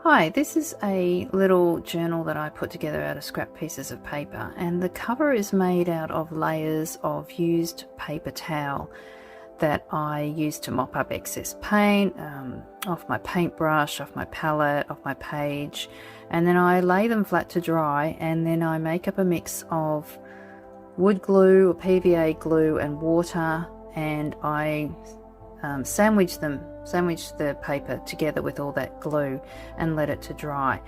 Hi, this is a little journal that I put together out of scrap pieces of paper, and the cover is made out of layers of used paper towel that I use to mop up excess paint off my paintbrush, off my palette, off my page, and then I lay them flat to dry, and then I make up a mix of wood glue or PVA glue and water, and I sandwich the paper together with all that glue and let it to dry,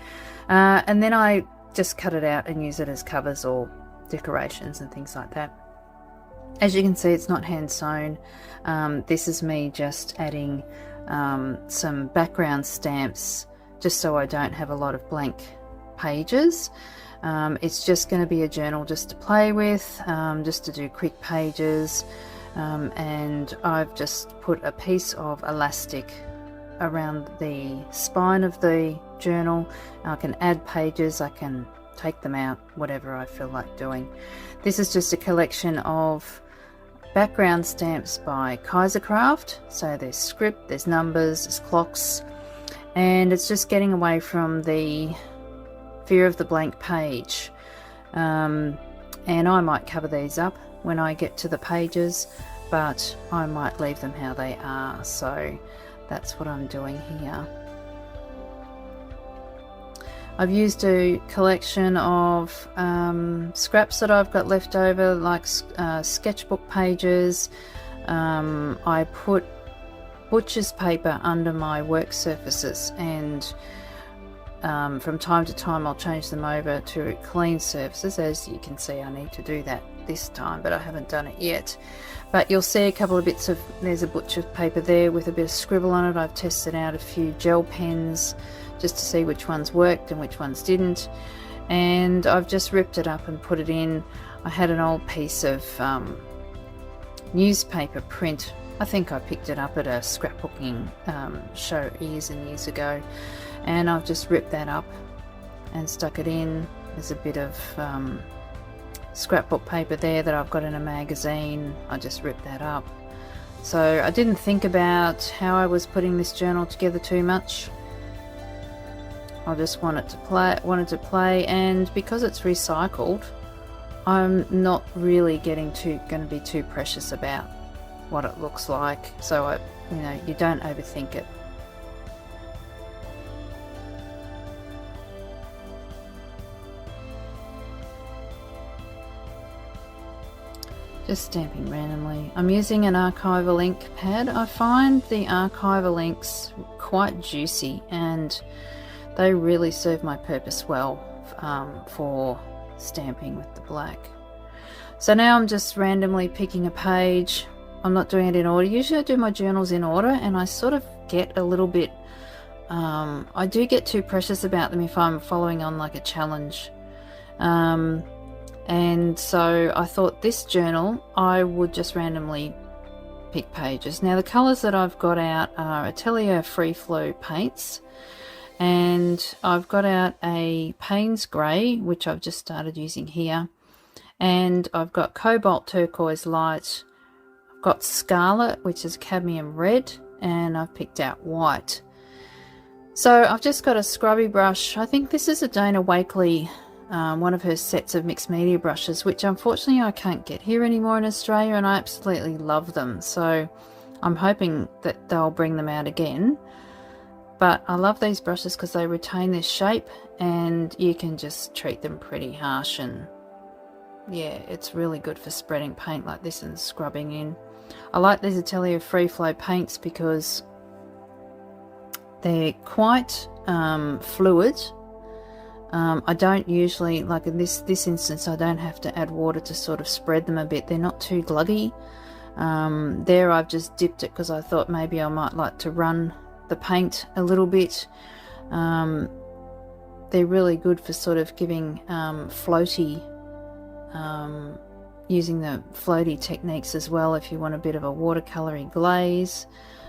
and then I just cut it out and use it as covers or decorations and things like that. As you can see, it's not hand sewn. This is me just adding some background stamps just so I don't have a lot of blank pages. It's just going to be a journal just to play with, just to do quick pages. And I've just put a piece of elastic around the spine of the journal. I can add pages, I can take them out, whatever I feel like doing. This is just a collection of background stamps by Kaisercraft. So there's script, there's numbers, there's clocks, and it's just getting away from the fear of the blank page. And I might cover these up when I get to the pages, but I might leave them how they are, so that's what I'm doing here. I've used a collection of scraps that I've got left over, like sketchbook pages. I put butcher's paper under my work surfaces, and from time to time I'll change them over to clean surfaces. As you can see, I need to do that this time, but I haven't done it yet. But you'll see a couple of bits of, there's a butcher's paper there with a bit of scribble on it. I've tested out a few gel pens just to see which ones worked and which ones didn't, and I've just ripped it up and put it in. I had an old piece of newspaper print. I think I picked it up at a scrapbooking show years and years ago, and I've just ripped that up and stuck it in. There's a bit of scrapbook paper there that I've got in a magazine. I just ripped that up. So I didn't think about how I was putting this journal together too much. I just wanted to play, and because it's recycled, I'm not really going to be too precious about what it looks like, so you don't overthink it. Just stamping randomly. I'm using an archival ink pad. I find the archival inks quite juicy, and they really serve my purpose well for stamping with the black. So now I'm just randomly picking a page. I'm not doing it in order. Usually I do my journals in order, and I sort of get a little bit, I do get too precious about them if I'm following on like a challenge. And so I thought this journal I would just randomly pick pages. Now the colours that I've got out are Atelier Free Flow paints, and I've got out a Paynes grey, which I've just started using here, and I've got Cobalt Turquoise Light, I've got Scarlet, which is cadmium red, and I've picked out white. So I've just got a scrubby brush. I think this is a Dana Wakley, one of her sets of mixed media brushes, which unfortunately I can't get here anymore in Australia, and I absolutely love them, so I'm hoping that they'll bring them out again. But I love these brushes because they retain their shape, and you can just treat them pretty harsh, and yeah, it's really good for spreading paint like this and scrubbing in. I like these Atelier Free Flow paints because they're quite fluid. I don't usually, like in this instance, I don't have to add water to sort of spread them a bit. They're not too gluggy. There I've just dipped it because I thought maybe I might like to run the paint a little bit. They're really good for sort of giving floaty, using the floaty techniques as well if you want a bit of a watercolory glaze,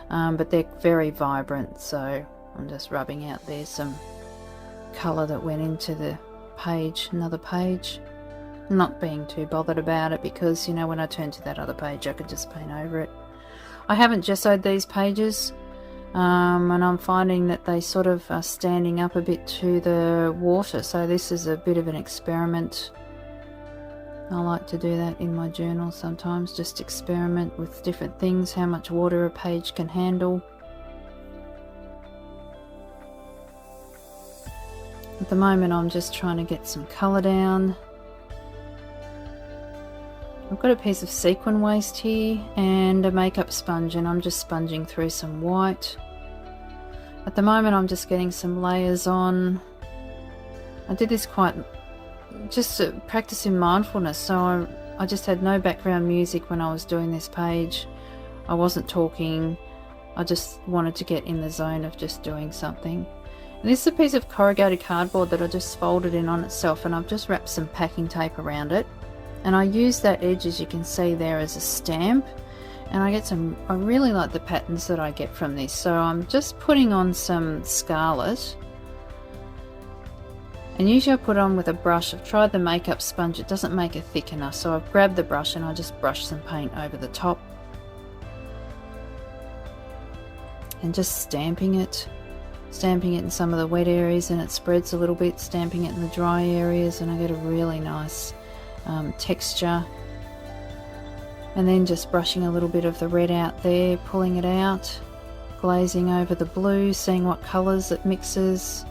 but they're very vibrant, so I'm just rubbing out there some colour that went into the page, another page. Not being too bothered about it because, you know, when I turn to that other page I could just paint over it. I haven't gessoed these pages. and I'm finding that they sort of are standing up a bit to the water, so this is a bit of an experiment. I like to do that in my journal sometimes, just experiment with different things, how much water a page can handle. At the moment I'm just trying to get some colour down. I've got a piece of sequin waste here and a makeup sponge, and I'm just sponging through some white. At the moment I'm just getting some layers on. I did this quite just practicing mindfulness, so I just had no background music when I was doing this page. I wasn't talking, I just wanted to get in the zone of just doing something. And this is a piece of corrugated cardboard that I just folded in on itself, and I've just wrapped some packing tape around it. And I use that edge, as you can see there, as a stamp. And I really like the patterns that I get from this. So I'm just putting on some Scarlet. And usually I put on with a brush. I've tried the makeup sponge, it doesn't make it thick enough. So I've grabbed the brush and I just brush some paint over the top. And just stamping it in some of the wet areas, and it spreads a little bit, stamping it in the dry areas, and I get a really nice texture. And then just brushing a little bit of the red out there, pulling it out, glazing over the blue, seeing what colours it mixes,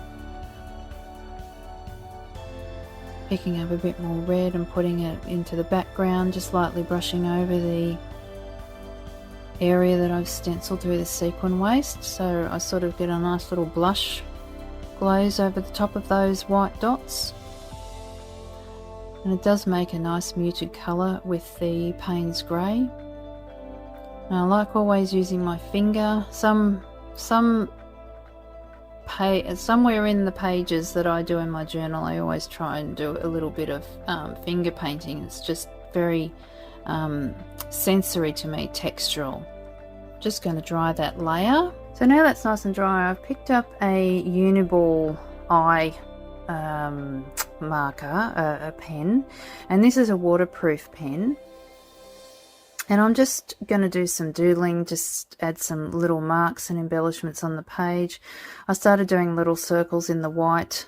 picking up a bit more red and putting it into the background, just lightly brushing over the area that I've stenciled through the sequin waste, so I sort of get a nice little blush glaze over the top of those white dots. And it does make a nice muted colour with the Paynes grey. And I like always using my finger. Somewhere in the pages that I do in my journal, I always try and do a little bit of finger painting. It's just very sensory to me, textural. Just going to dry that layer. So now that's nice and dry, I've picked up a Uniball Eye marker, a pen, and this is a waterproof pen. And I'm just going to do some doodling, just add some little marks and embellishments on the page. I started doing little circles in the white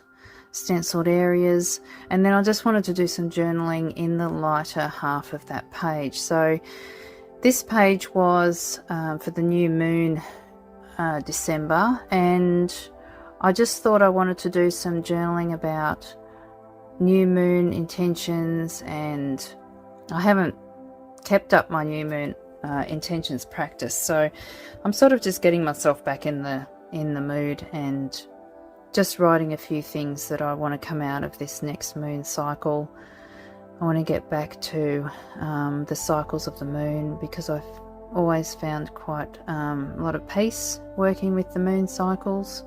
stenciled areas, and then I just wanted to do some journaling in the lighter half of that page. So this page was for the new moon, December, and I just thought I wanted to do some journaling about new moon intentions, and I haven't kept up my new moon intentions practice, so I'm sort of just getting myself back in the mood and just writing a few things that I want to come out of this next moon cycle. I want to get back to the cycles of the moon, because I've always found quite a lot of peace working with the moon cycles.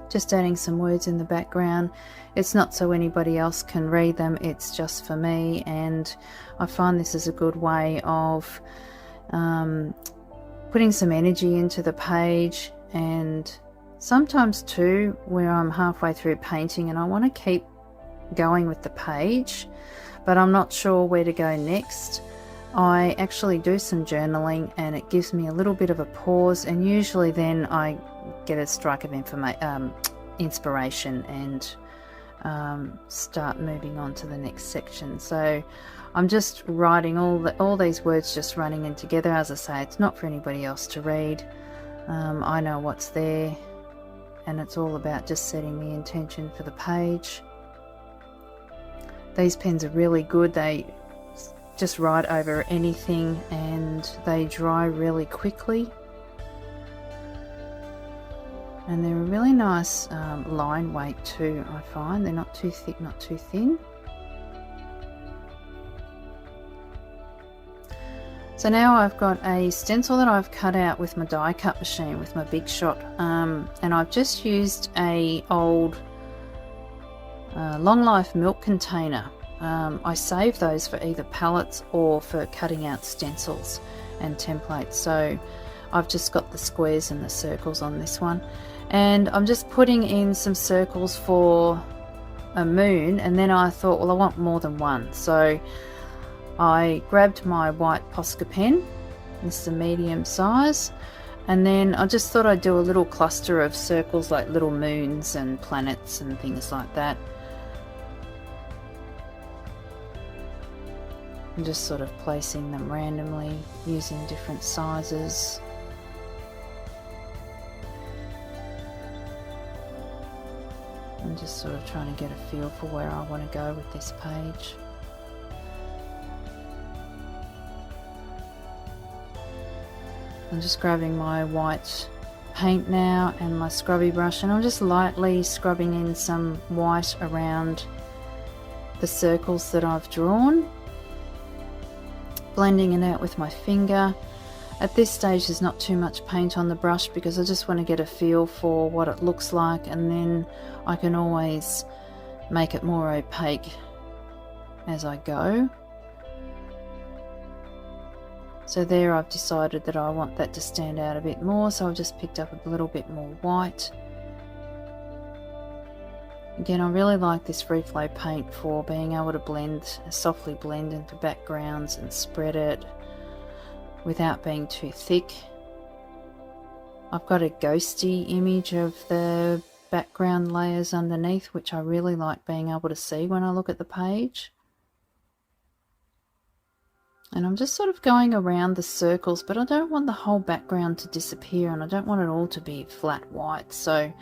Just adding some words in the background. It's not so anybody else can read them, it's just for me, and I find this is a good way of putting some energy into the page. And sometimes too, where I'm halfway through painting and I want to keep going with the page, but I'm not sure where to go next, I actually do some journaling, and it gives me a little bit of a pause, and usually then I get a strike of inspiration and start moving on to the next section. So I'm just writing all these words, just running in together. As I say, it's not for anybody else to read. I know what's there, and it's all about just setting the intention for the page. These pens are really good. They just write over anything, and they dry really quickly. And they're a really nice line weight too, I find. They're not too thick, not too thin. So now I've got a stencil that I've cut out with my die cut machine, with my Big Shot, and I've just used a old long life milk container. I save those for either palettes or for cutting out stencils and templates. So I've just got the squares and the circles on this one, and I'm just putting in some circles for a moon, and then I thought, well, I want more than one, so I grabbed my white posca pen. This is a medium size, And then I just thought I'd do a little cluster of circles, like little moons and planets and things like that. And just sort of placing them randomly using different sizes. I'm just sort of trying to get a feel for where I want to go with this page. I'm just grabbing my white paint now and my scrubby brush, and I'm just lightly scrubbing in some white around the circles that I've drawn, blending it out with my finger. At this stage there's not too much paint on the brush because I just want to get a feel for what it looks like, and then I can always make it more opaque as I go. So there I've decided that I want that to stand out a bit more, so I've just picked up a little bit more white. Again, I really like this free flow paint for being able to softly blend into backgrounds and spread it without being too thick. I've got a ghosty image of the background layers underneath, which I really like being able to see when I look at the page. And I'm just sort of going around the circles, but I don't want the whole background to disappear, and I don't want it all to be flat white, so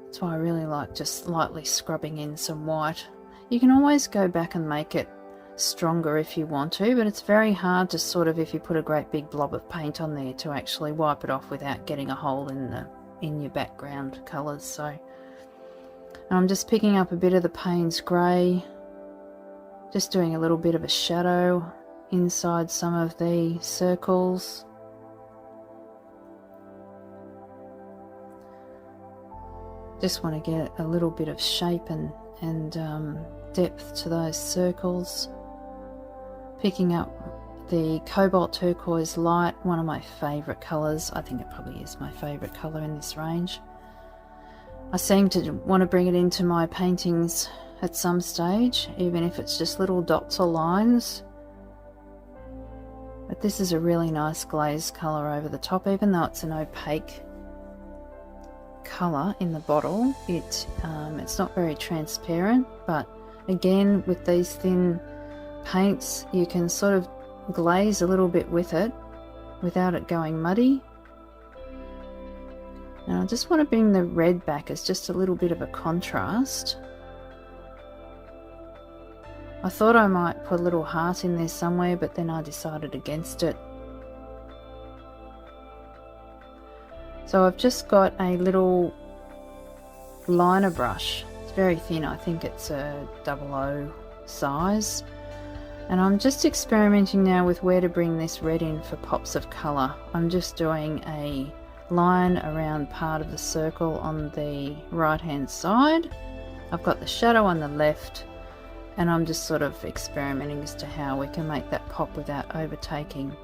that's why I really like just lightly scrubbing in some white. You can always go back and make it stronger if you want to, but it's very hard to sort of, if you put a great big blob of paint on there, to actually wipe it off without getting a hole in your background colours. So I'm just picking up a bit of the Paynes grey, just doing a little bit of a shadow inside some of the circles. Just want to get a little bit of shape and depth to those circles. Picking up the Cobalt Turquoise Light, one of my favourite colours. I think it probably is my favourite colour in this range. I seem to want to bring it into my paintings at some stage, even if it's just little dots or lines. But this is a really nice glazed colour over the top, even though it's an opaque colour in the bottle. It's not very transparent, but again, with these thin paints you can sort of glaze a little bit with it without it going muddy. And I just want to bring the red back as just a little bit of a contrast. I thought I might put a little heart in there somewhere, but then I decided against it. So I've just got a little liner brush. It's very thin, I think it's a 00 size. And I'm just experimenting now with where to bring this red in for pops of colour. I'm just doing a line around part of the circle on the right hand side. I've got the shadow on the left, and I'm just sort of experimenting as to how we can make that pop without overtaking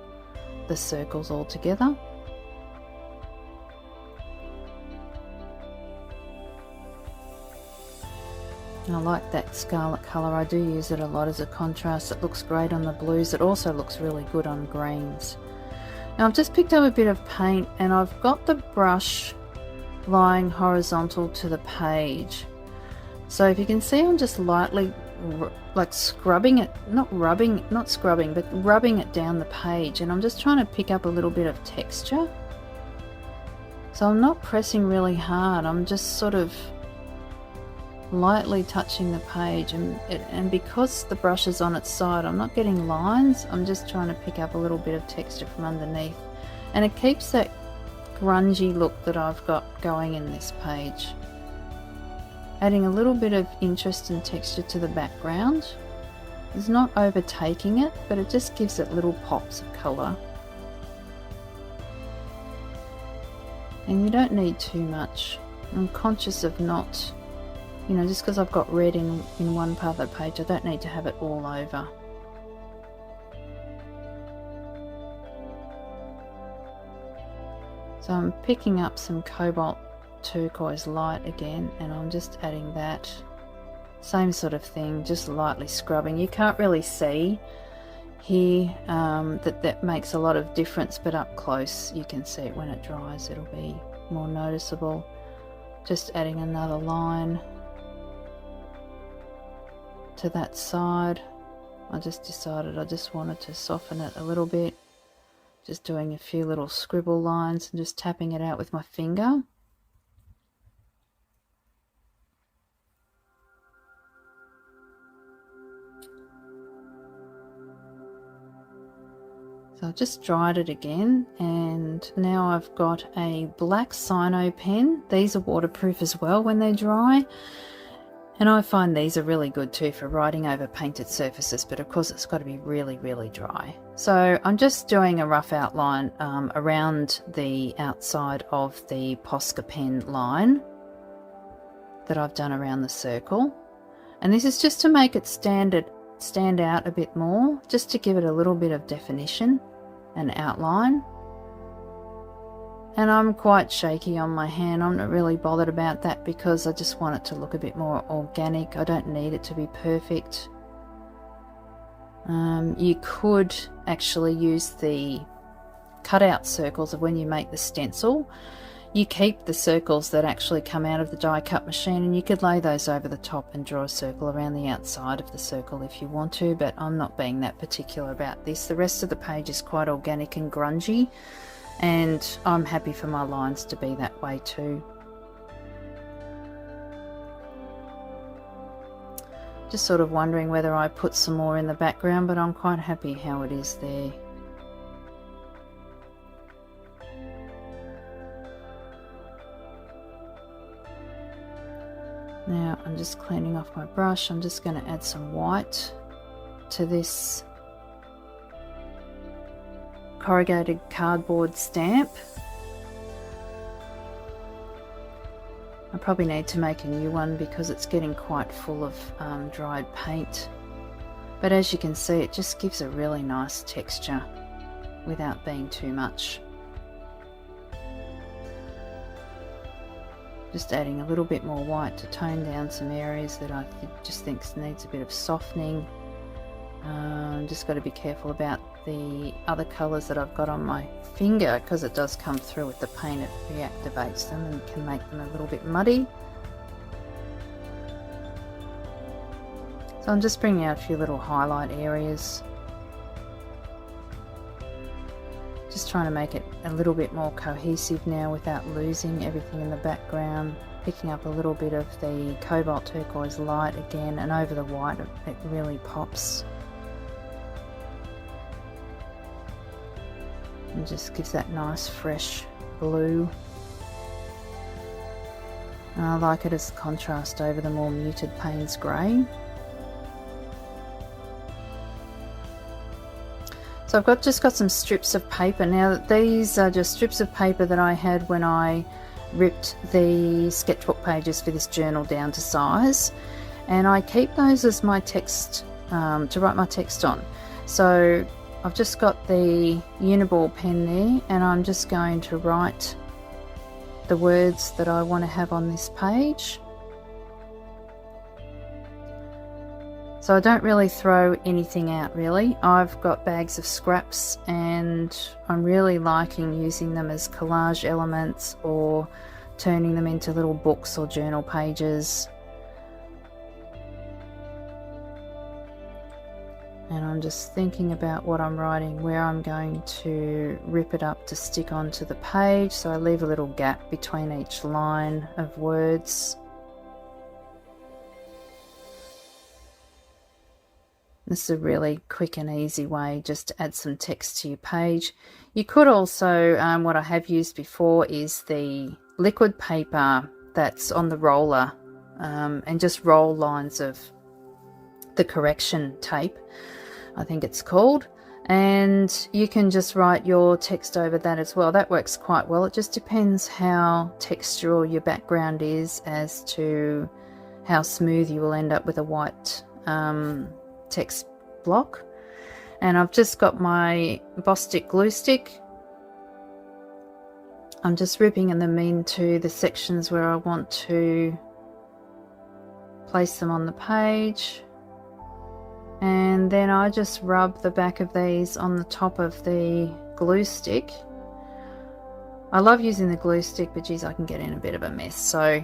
the circles altogether. I like that scarlet colour. I do use it a lot as a contrast. It looks great on the blues. It also looks really good on greens. Now I've just picked up a bit of paint, and I've got the brush lying horizontal to the page. So if you can see, I'm just lightly like scrubbing it, not scrubbing, but rubbing it down the page, and I'm just trying to pick up a little bit of texture. So I'm not pressing really hard, I'm just sort of lightly touching the page, and because the brush is on its side, I'm not getting lines, I'm just trying to pick up a little bit of texture from underneath, and it keeps that grungy look that I've got going in this page. Adding a little bit of interest and texture to the background. It's not overtaking it, but it just gives it little pops of colour. And you don't need too much. I'm conscious of not, just because I've got red in one part of the page, I don't need to have it all over. So I'm picking up some Cobalt Turquoise Light again, and I'm just adding that. Same sort of thing, just lightly scrubbing. You can't really see here that makes a lot of difference, but up close you can see it. When it dries it'll be more noticeable. Just adding another line to that side. I just decided I just wanted to soften it a little bit, just doing a few little scribble lines and just tapping it out with my finger. So I've just dried it again, and now I've got a black Signo pen. These are waterproof as well when they're dry, and I find these are really good too for writing over painted surfaces, but of course it's got to be really, really dry. So I'm just doing a rough outline around the outside of the Posca pen line that I've done around the circle, and this is just to make it stand out a bit more, just to give it a little bit of definition and outline. And I'm quite shaky on my hand. I'm not really bothered about that because I just want it to look a bit more organic. I don't need it to be perfect. You could actually use the cutout circles of when you make the stencil. You keep the circles that actually come out of the die cut machine, and you could lay those over the top and draw a circle around the outside of the circle if you want to, but I'm not being that particular about this. The rest of the page is quite organic and grungy, and I'm happy for my lines to be that way too. Just sort of wondering whether I put some more in the background, but I'm quite happy how it is there. Now I'm just cleaning off my brush. I'm just going to add some white to this corrugated cardboard stamp. I probably need to make a new one because it's getting quite full of dried paint. But as you can see, it just gives a really nice texture without being too much. Just adding a little bit more white to tone down some areas that I just think needs a bit of softening. Just got to be careful about the other colours that I've got on my finger, because it does come through with the paint. It reactivates them and can make them a little bit muddy. So I'm just bringing out a few little highlight areas. Just trying to make it a little bit more cohesive now without losing everything in the background. Picking up a little bit of the Cobalt Turquoise light again, and over the white it really pops. And just gives that nice fresh blue. And I like it as a contrast over the more muted Paynes grey. So I've just got some strips of paper. Now these are just strips of paper that I had when I ripped the sketchbook pages for this journal down to size, and I keep those as my text to write my text on. So I've just got the Uniball pen there, and I'm just going to write the words that I want to have on this page. So I don't really throw anything out really. I've got bags of scraps, and I'm really liking using them as collage elements or turning them into little books or journal pages. And I'm just thinking about what I'm writing, where I'm going to rip it up to stick onto the page. So I leave a little gap between each line of words. This is a really quick and easy way just to add some text to your page. You could also, what I have used before is the liquid paper that's on the roller, and just roll lines of the correction tape, I think it's called, and you can just write your text over that as well. That works quite well. It just depends how textural your background is as to how smooth you will end up with a white text block. And I've just got my Bostik glue stick. I'm just ripping them into the sections where I want to place them on the page. And then I just rub the back of these on the top of the glue stick. I love using the glue stick, but geez, I can get in a bit of a mess, so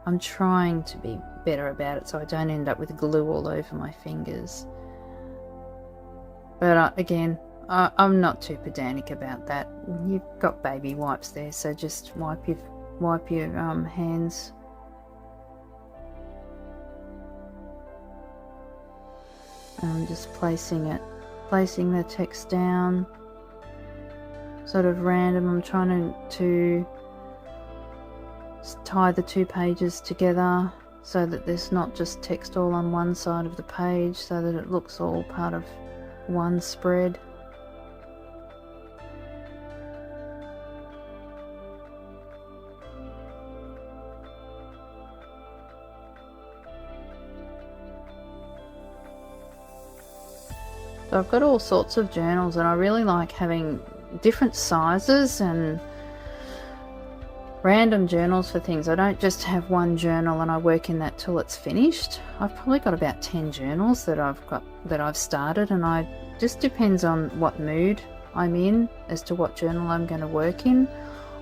I'm trying to be better about it so I don't end up with glue all over my fingers. But again, I'm not too pedantic about that. You've got baby wipes there, so just wipe your hands. I'm just placing the text down, sort of random. I'm trying to tie the two pages together so that there's not just text all on one side of the page, so that it looks all part of one spread. So I've got all sorts of journals, and I really like having different sizes and random journals for things. I don't just have one journal and I work in that till it's finished. I've probably got about 10 journals that I've started, and I just depends on what mood I'm in as to what journal I'm going to work in,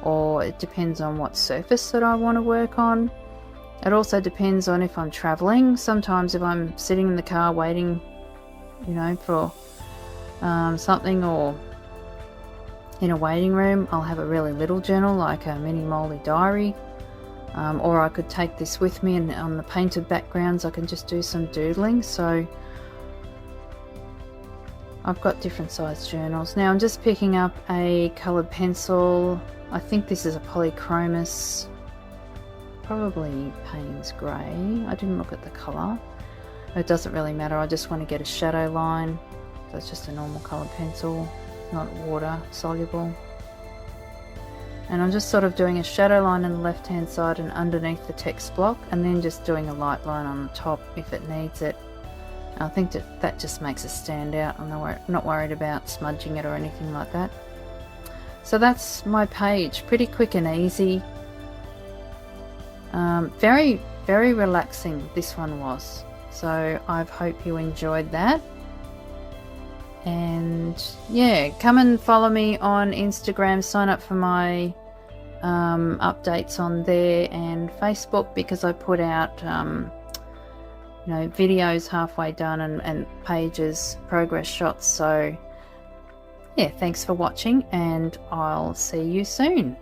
or it depends on what surface that I want to work on. It also depends on if I'm traveling. Sometimes if I'm sitting in the car waiting, you know, for something, or in a waiting room, I'll have a really little journal like a mini moldy diary, or I could take this with me, and on the painted backgrounds I can just do some doodling. So I've got different sized journals. Now I'm just picking up a coloured pencil. I think this is a polychromos, probably Paynes grey. I didn't look at the colour. It doesn't really matter, I just want to get a shadow line. So it's just a normal coloured pencil, not water soluble. And I'm just sort of doing a shadow line on the left hand side and underneath the text block, and then just doing a light line on the top if it needs it. And I think that just makes it stand out. I'm not worried about smudging it or anything like that. So that's my page, pretty quick and easy. Very, very relaxing this one was. So I hope you enjoyed that. And yeah, come and follow me on Instagram, sign up for my updates on there, and Facebook, because I put out you know, videos halfway done and pages, progress shots. So yeah, thanks for watching, and I'll see you soon.